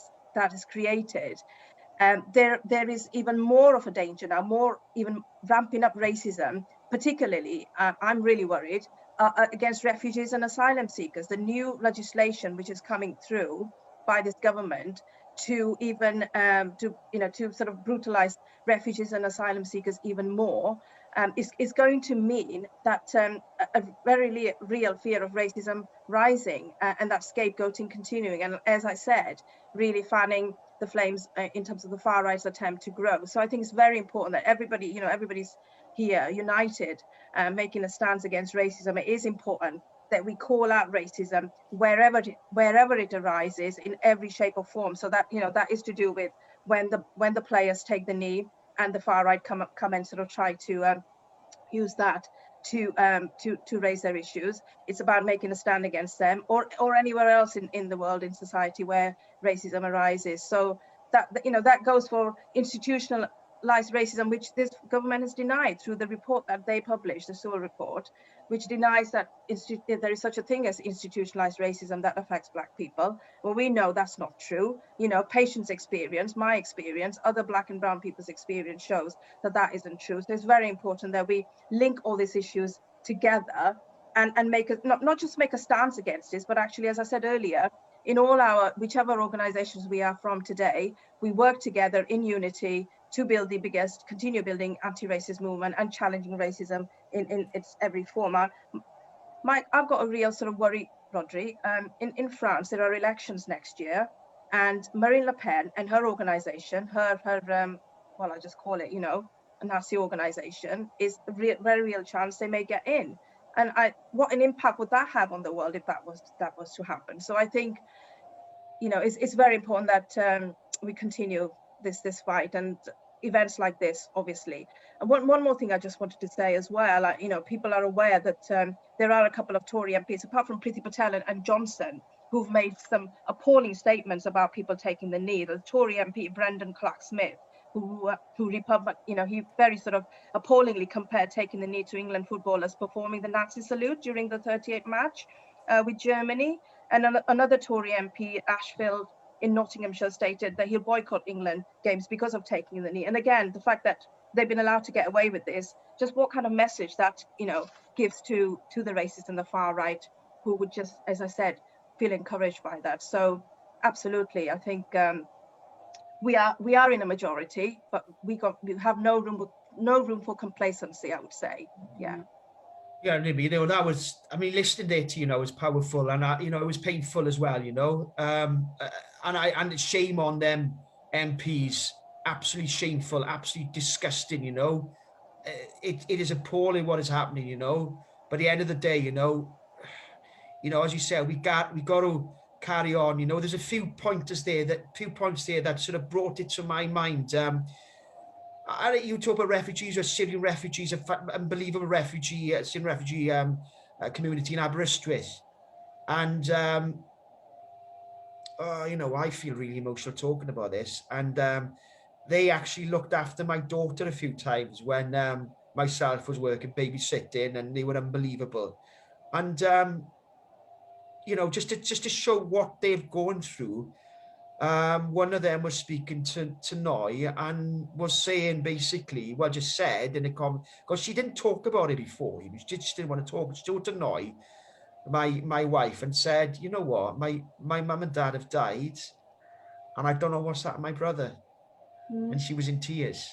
is created, there is even more of a danger now, more even ramping up racism, particularly, I'm really worried, against refugees and asylum seekers. The new legislation which is coming through by this government to even to sort of brutalize refugees and asylum seekers even more is going to mean that a very real fear of racism rising and that scapegoating continuing. And as I said, really fanning the flames in terms of the far right's attempt to grow. So I think it's very important that everybody's here united, making a stance against racism. It is important that we call out racism wherever it arises in every shape or form. So that that is to do with when the players take the knee and the far right come and sort of try to use that to raise their issues. It's about making a stand against them or anywhere else in the world, in society where racism arises. So that goes for institutionalized racism, which this government has denied through the report that they published, the Sewell report, which denies that there is such a thing as institutionalized racism that affects black people. Well, we know that's not true. Patients' experience, my experience, other black and brown people's experience shows that isn't true. So it's very important that we link all these issues together and make not just make a stance against this, but actually, as I said earlier, in all our whichever organizations we are from today, we work together in unity to build continue building anti-racist movement and challenging racism in its every form. Mike, I've got a real sort of worry, Rhodri. In France, there are elections next year, and Marine Le Pen and her organization, her I'll just call it, a Nazi organization, is a very real chance they may get in. And what an impact would that have on the world if that was to happen? So I think, it's very important that we continue this fight, and events like this, obviously. And one more thing I just wanted to say as well, people are aware that there are a couple of Tory MPs, apart from Priti Patel and Johnson, who've made some appalling statements about people taking the knee. The Tory MP, Brendan Clark-Smith, who he very sort of appallingly compared taking the knee to England footballers performing the Nazi salute during the 38 match with Germany. And another Tory MP, Ashfield in Nottinghamshire, stated that he'll boycott England games because of taking the knee. And again, the fact that they've been allowed to get away with this, just what kind of message that, you know, gives to the racists and the far right, who would just, as I said, feel encouraged by that. So absolutely, I think we are in a majority, but we have no room for complacency, I would say. Yeah. Yeah, Nimi, you know, that was, I mean, listening there to, you know, was powerful, and you know, it was painful as well, you know, and shame on them MPs, absolutely shameful, absolutely disgusting, you know. It is appalling what is happening, you know. But at the end of the day, you know, as you said, we got to carry on. You know, there's a few points there that sort of brought it to my mind. You talk about refugees or Syrian refugees, unbelievable Syrian refugee community in Aberystwyth, and you know, I feel really emotional talking about this. And they actually looked after my daughter a few times when myself was working babysitting, and they were unbelievable. And you know, just to show what they've gone through. One of them was speaking to Noam and was saying basically, well, just said in a comment, because she didn't talk about it before. She just didn't want to talk. She told to Noam, my wife, and said, you know what, my mum and dad have died, and I don't know what's happened to my brother. And she was in tears.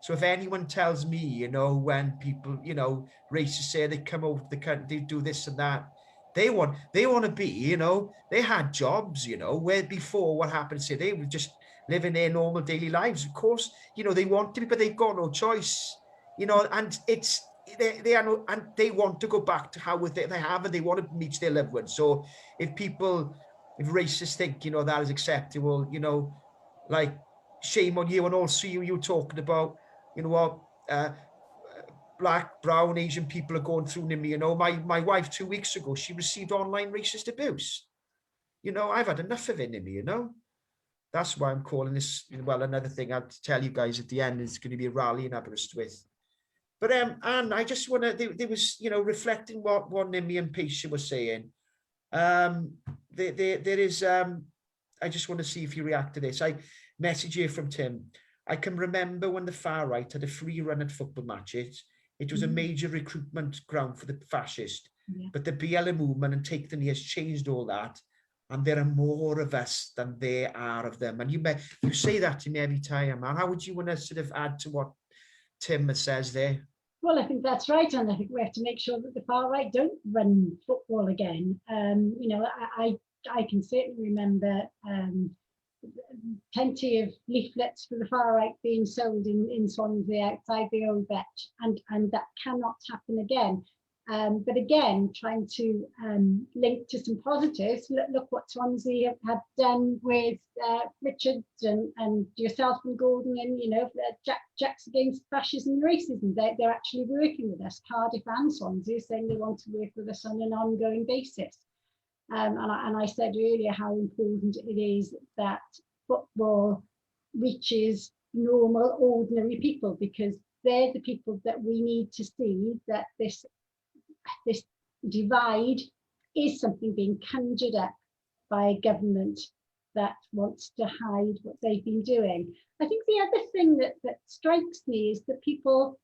So if anyone tells me, you know, when people, you know, racists say they come over the country, they do this and that, they want to be, you know, they had jobs, you know, where before what happened, say they were just living their normal daily lives. Of course, you know, they want to be, but they've got no choice, you know, and it's, they are no, and they want to go back to how they have, and they want to meet their loved ones. So if racists think, you know, that is acceptable, you know, like, shame on you. And also you talking about, you know what, Black, brown, Asian people are going through, Nimi. You know, my wife 2 weeks ago, she received online racist abuse. You know, I've had enough of it, Nimi, you know. That's why I'm calling this, well, another thing I'll tell you guys at the end is going to be a rally in Aberystwyth. But and I just want to, there was, you know, reflecting what Nimi and Peisha were saying. There is, I just want to see if you react to this. I message here from Tim. I can remember when the far right had a free run at football matches. It was a major recruitment ground for the fascist. Yeah. But the BLM movement and Take the Knee has changed all that. And there are more of us than there are of them. And you say that to me every time, man. How would you want to sort of add to what Tim says there? Well, I think that's right, and I think we have to make sure that the far right don't run football again. You know, I can certainly remember plenty of leaflets for the far right being sold in Swansea outside the old vet, and that cannot happen again. But again, trying to link to some positives. Look what Swansea have done with Richard and yourself and Gordon, and you know, Jack's against fascism and racism. They're actually working with us. Cardiff and Swansea saying they want to work with us on an ongoing basis. And I said earlier how important it is that football reaches normal, ordinary people, because they're the people that we need to see that this divide is something being conjured up by a government that wants to hide what they've been doing. I think the other thing that strikes me is that people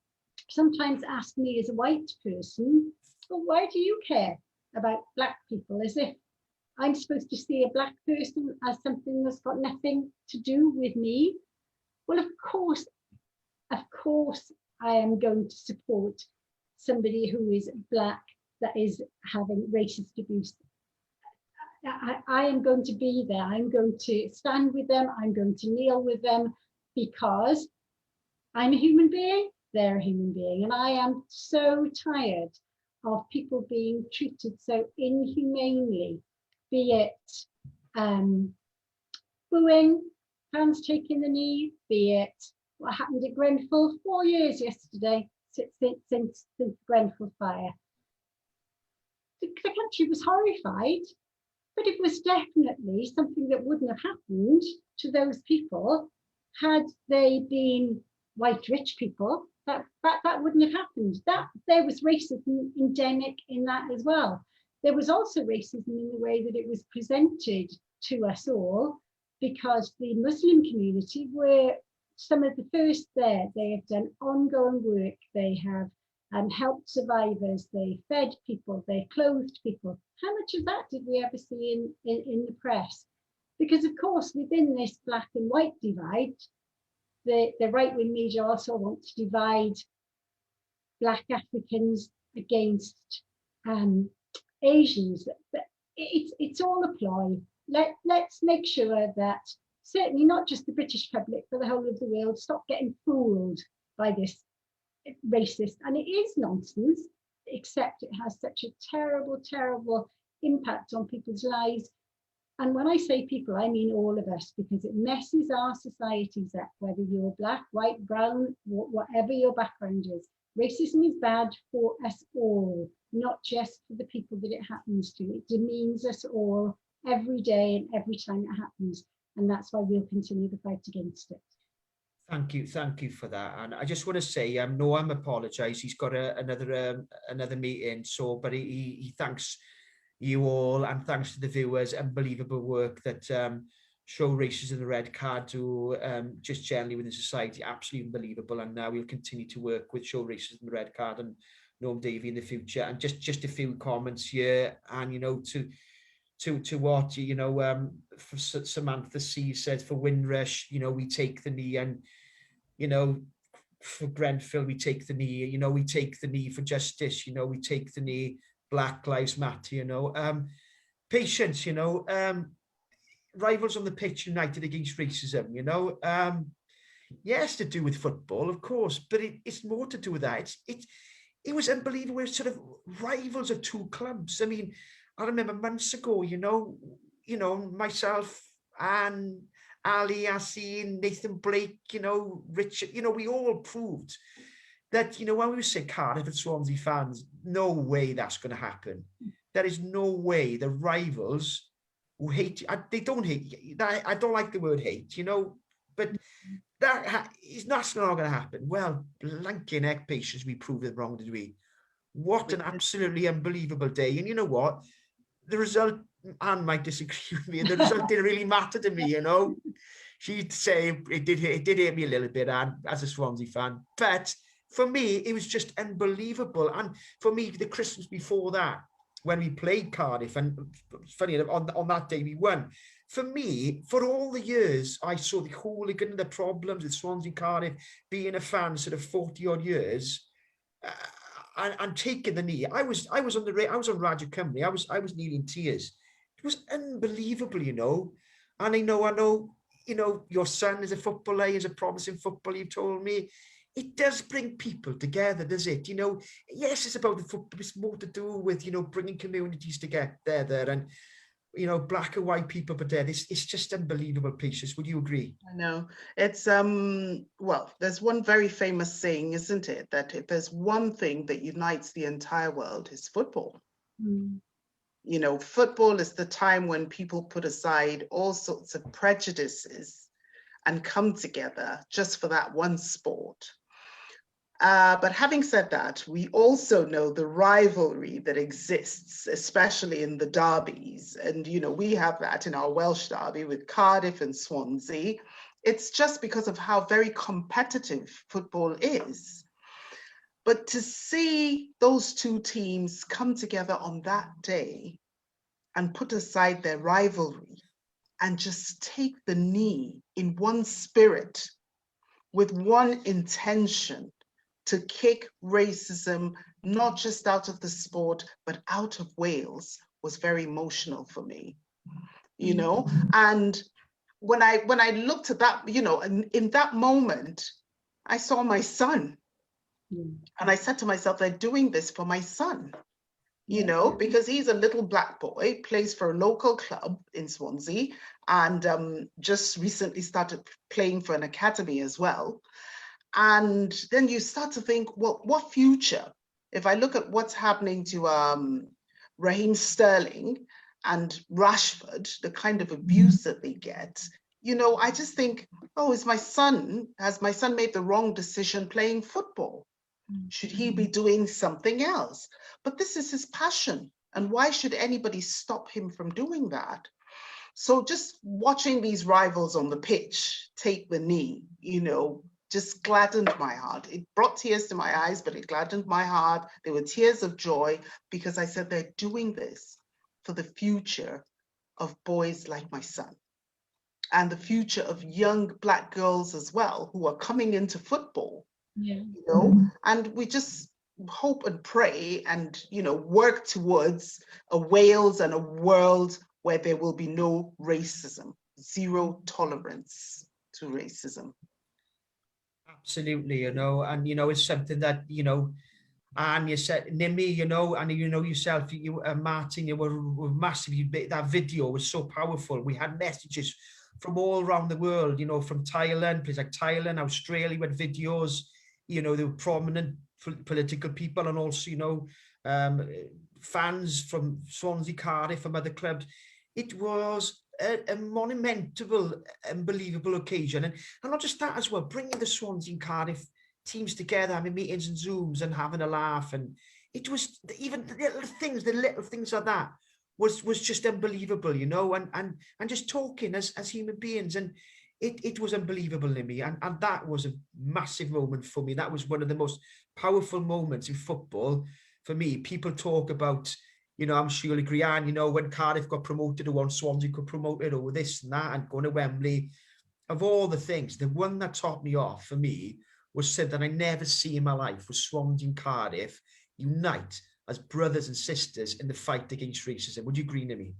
sometimes ask me as a white person, well, why do you care about Black people? As if I'm supposed to see a Black person as something that's got nothing to do with me. Well, of course I am going to support somebody who is Black that is having racist abuse. I am going to be there. I'm going to stand with them. I'm going to kneel with them, because I'm a human being, they're a human being. And I am so tired of people being treated so inhumanely, be it booing, fans taking the knee, be it what happened at Grenfell 4 years yesterday since the Grenfell fire. The country was horrified, but it was definitely something that wouldn't have happened to those people had they been white rich people. That wouldn't have happened. That there was racism endemic in that as well. There was also racism in the way that it was presented to us all, because the Muslim community were some of the first there. They have done ongoing work. They have helped survivors. They fed people. They clothed people. How much of that did we ever see in the press? Because of course, within this black and white divide, the right-wing media also want to divide Black Africans against Asians. But it's all a ploy. Let's make sure that certainly not just the British public, but the whole of the world stop getting fooled by this racist. And it is nonsense, except it has such a terrible, terrible impact on people's lives. And when I say people, I mean all of us, because it messes our societies up, whether you're black, white, brown, whatever your background is. Racism is bad for us all, not just for the people that it happens to. It demeans us all every day and every time it happens. And that's why we'll continue the fight against it. Thank you for that. And I just want to say, Noam apologise. He's got another meeting, but he thanks you all, and thanks to the viewers. Unbelievable work that Show Racism the Red Card do, just generally within society. Absolutely unbelievable. And now we'll continue to work with Show Racism the Red Card and Noam Davey in the future. And just a few comments here, and to what for Samantha C said, for Windrush, we take the knee, and for Grenfell we take the knee, we take the knee for justice, we take the knee, Black Lives Matter, patience, rivals on the pitch united against racism, yes, to do with football, of course, but it's more to do with that. It was unbelievable. We're sort of rivals of two clubs. I mean, I remember months ago, myself and Ali, Yassine, Nathan Blake, Richard, we all proved that, when we were saying Cardiff and Swansea fans, no way that's going to happen. There is no way the rivals who hate, they don't hate, I don't like the word hate, but that's not going to happen. Well, blanking heck, patience, we proved it wrong, did we? What an absolutely unbelievable day. And you know what? The result, Anne might disagree with me, the result didn't really matter to me, She'd say it did hurt me a little bit, Anne, as a Swansea fan. But for me, it was just unbelievable. And for me, the Christmas before that, when we played Cardiff, and funny enough, on that day we won. For me, for all the years, I saw the hooligan, the problems with Swansea, Cardiff, being a fan sort of 40 odd years, and taking the knee. I was on Radio Cymru. I was nearly in tears. It was unbelievable, And I know, your son is a footballer, he's a promising footballer, you've told me. It does bring people together, does it? Yes, it's about the football. It's more to do with, bringing communities together there, and, black and white people, but there, it's just unbelievable, Patience. Would you agree? I know. It's, well, there's one very famous saying, isn't it? That if there's one thing that unites the entire world, it's football. Mm. Football is the time when people put aside all sorts of prejudices and come together just for that one sport. But having said that, we also know the rivalry that exists, especially in the derbies. And, we have that in our Welsh derby with Cardiff and Swansea. It's just because of how very competitive football is. But to see those two teams come together on that day and put aside their rivalry and just take the knee in one spirit with one intention to kick racism, not just out of the sport, but out of Wales, was very emotional for me, And when I looked at that, in that moment, I saw my son. And I said to myself, they're doing this for my son, because he's a little black boy, plays for a local club in Swansea, and just recently started playing for an academy as well. And then you start to think, well, what future? If I look at what's happening to Raheem Sterling and Rashford, the kind of abuse that they get, I just think, oh, has my son made the wrong decision playing football? Should he be doing something else? But this is his passion. And why should anybody stop him from doing that? So just watching these rivals on the pitch take the knee you know, just gladdened my heart. It brought tears to my eyes, but it gladdened my heart. There were tears of joy because I said they're doing this for the future of boys like my son and the future of young Black girls as well who are coming into football, you know, and we just hope and pray and, you know, work towards a Wales and a world where there will be no racism, zero tolerance to racism. Absolutely, you know, and you know, it's something that, you know, and you said, Nimi, you know, and you know yourself, you Martin, you were massive. That video was so powerful. We had messages from all around the world, you know, from Thailand, places like Thailand, Australia, with videos, you know, there were prominent political people and also, you know, fans from Swansea, Cardiff, from other clubs. It was a monumental, unbelievable occasion. And not just that as well, bringing the Swansea and Cardiff teams together, having meetings and Zooms and having a laugh. And it was even the little things like that was just unbelievable, you know, and just talking as human beings. And it was unbelievable, Nimi. And that was a massive moment for me. That was one of the most powerful moments in football for me. People talk about, you know, I'm sure you'll agree, and, you know, when Cardiff got promoted or when Swansea got promoted or this and that and going to Wembley, of all the things, the one that topped me off for me was said that I never see in my life was Swansea and Cardiff unite as brothers and sisters in the fight against racism. Would you agree, Nimi?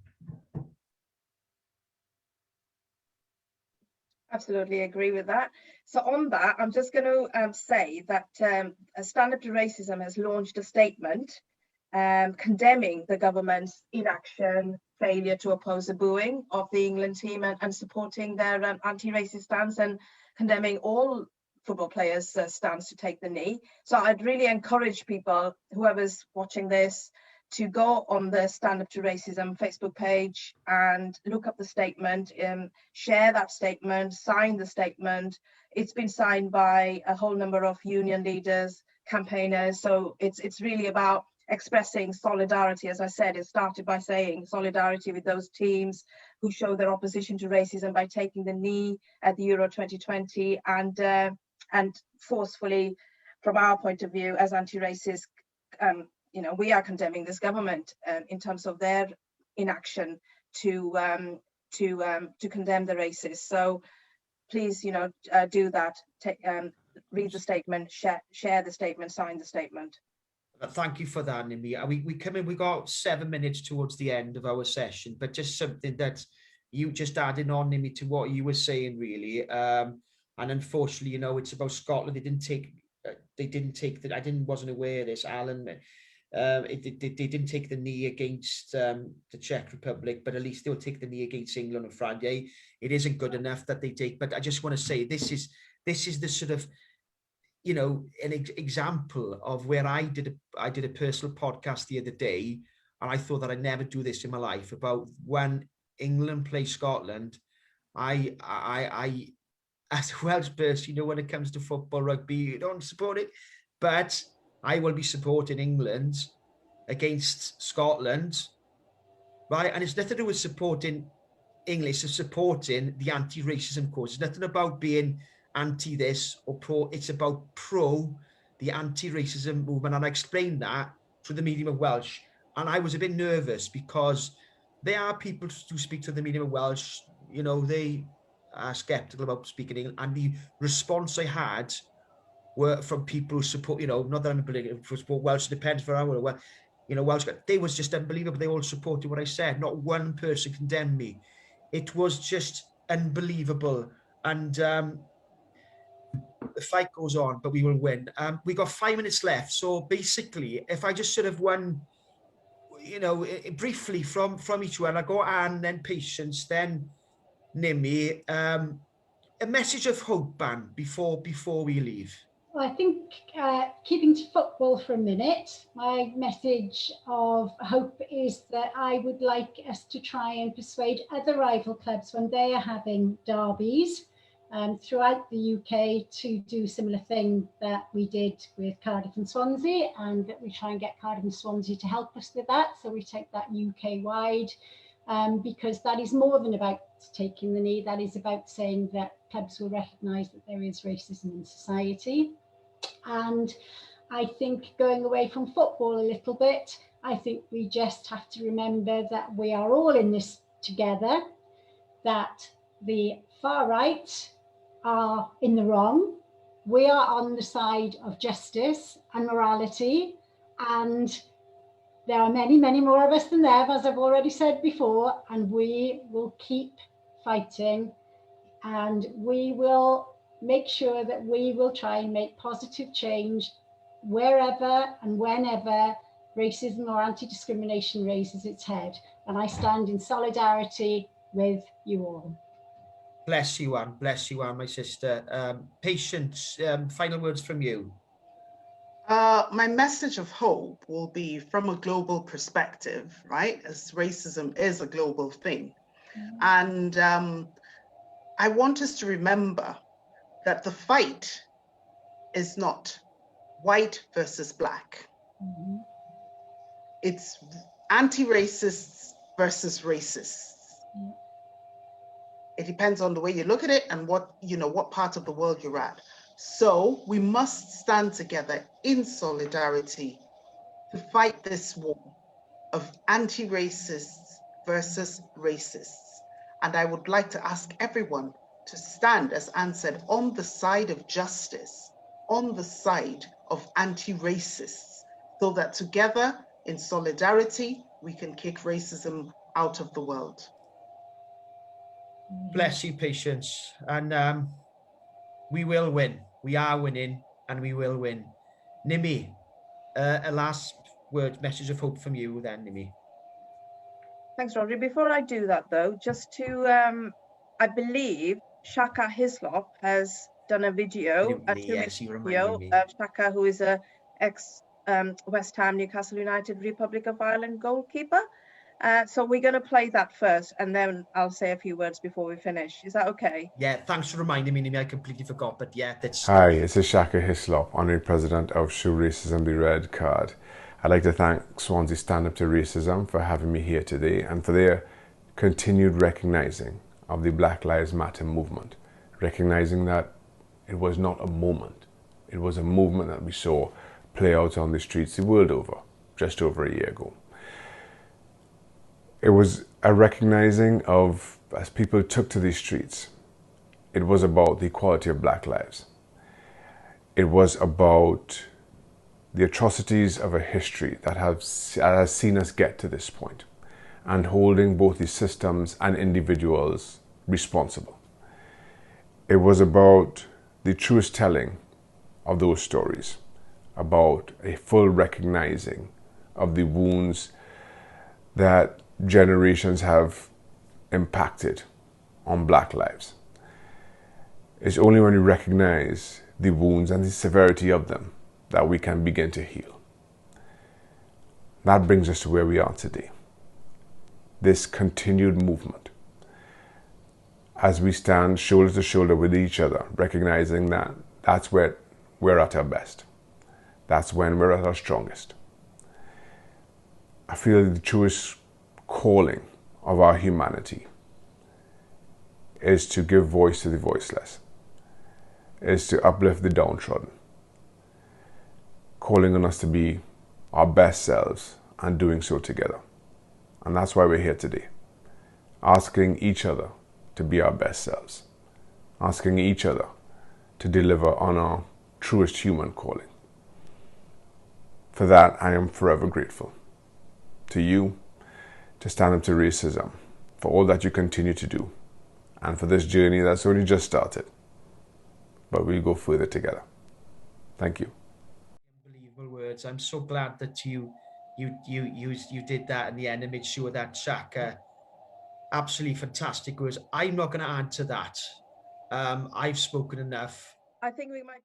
Absolutely agree with that. So on that, I'm just going to say that Stand Up to Racism has launched a statement condemning the government's inaction, failure to oppose the booing of the England team and supporting their anti-racist stance, and condemning all football players' stance to take the knee. So I'd really encourage people, whoever's watching this, to go on the Stand Up to Racism Facebook page and look up the statement, share that statement, sign the statement. It's been signed by a whole number of union leaders, campaigners. So it's really about expressing solidarity. As I said, it started by saying solidarity with those teams who show their opposition to racism by taking the knee at the Euro 2020, and forcefully, from our point of view as anti-racist, you know, we are condemning this government in terms of their inaction to condemn the racists. So please, you know, do that. Read the statement, share the statement, sign the statement. Thank you for that, Nimi. We come in, we got 7 minutes towards the end of our session, but just something that you just added on, Nimi, to what you were saying, really. And unfortunately, you know, it's about Scotland. They didn't take the, wasn't aware of this, Alan. They didn't take the knee against the Czech Republic, but at least they'll take the knee against England and France. It isn't good enough that they take, but I just want to say this is the sort of, you know, an example of where I did a personal podcast the other day, and I thought that I'd never do this in my life, about when England play Scotland. I as a Welsh person, you know, when it comes to football, rugby, you don't support it, but I will be supporting England against Scotland, right? And it's nothing to do with supporting English, it's supporting the anti-racism cause. It's nothing about being anti this or pro, it's about pro the anti-racism movement. And I explained that through the medium of Welsh. And I was a bit nervous because there are people who speak to the medium of Welsh, you know, they are skeptical about speaking English. And the response I had were from people who support, you know, not that I'm a political for support Welsh depends for our, well, you know, Welsh, they was just unbelievable. They all supported what I said. Not one person condemned me. It was just unbelievable. And the fight goes on, but we will win. We got 5 minutes left. So basically, if I just sort of won, you know, briefly from each one, I go Anne, then Patience, then Nimi. A message of hope, Anne, before we leave. Well, I think keeping to football for a minute, my message of hope is that I would like us to try and persuade other rival clubs when they are having derbies throughout the UK to do a similar thing that we did with Cardiff and Swansea, and that we try and get Cardiff and Swansea to help us with that. So we take that UK wide. because that is more than about taking the knee. That is about saying that clubs will recognise that there is racism in society. And I think going away from football a little bit, I think we just have to remember that we are all in this together, that the far right are in the wrong. We are on the side of justice and morality, and there are many, many more of us than there, as I've already said before, and we will keep fighting, and we will make sure that we will try and make positive change wherever and whenever racism or anti-discrimination raises its head. And I stand in solidarity with you all. Bless you, Anne. Bless you, Anne, my sister. Patience, final words from you. My message of hope will be from a global perspective, right? As racism is a global thing. And I want us to remember that the fight is not white versus black. It's anti-racists versus racists. It depends on the way you look at it and what part of the world you're at. So we must stand together in solidarity to fight this war of anti-racists versus racists. And I would like to ask everyone to stand, as Anne said, on the side of justice, on the side of anti-racists, so that together in solidarity, we can kick racism out of the world. Bless you, Patience. And we will win. We are winning, and we will win. Nimi, a last word, message of hope from you then, Nimi. Thanks, Rhodri. Before I do that, though, just to, I believe Shaka Hislop has done a video, Yes, you reminded me. Shaka, who is a ex-West Ham, Newcastle United, Republic of Ireland goalkeeper. So we're going to play that first, and then I'll say a few words before we finish. Is that okay? Yeah, thanks for reminding me, Nimi. I completely forgot, but yeah, that's... Hi, this is Shaka Hislop, Honorary President of Show Racism the Red Card. I'd like to thank Swansea Stand Up to Racism for having me here today and for their continued recognizing of the Black Lives Matter movement, recognizing that it was not a moment, it was a movement that we saw play out on the streets the world over just over a year ago. It was a recognizing of, as people took to these streets, it was about the equality of Black lives. It was about the atrocities of a history that has seen us get to this point, and holding both the systems and individuals responsible. It was about the truest telling of those stories, about a full recognizing of the wounds that generations have impacted on Black lives. It's only when we recognize the wounds and the severity of them that we can begin to heal. That brings us to where we are today. This continued movement, as we stand shoulder to shoulder with each other, recognizing that that's where we're at our best. That's when we're at our strongest. I feel the truest calling of our humanity is to give voice to the voiceless, is to uplift the downtrodden, calling on us to be our best selves and doing so together. And that's why we're here today, asking each other to be our best selves, asking each other to deliver on our truest human calling. For that, I am forever grateful to you, to Stand Up to Racism, for all that you continue to do, and for this journey that's only just started, but we'll go further together. Thank you. Unbelievable words. I'm so glad that you did that in the end and made sure that Shaka, absolutely fantastic words. I'm not going to add to that. I've spoken enough. I think we might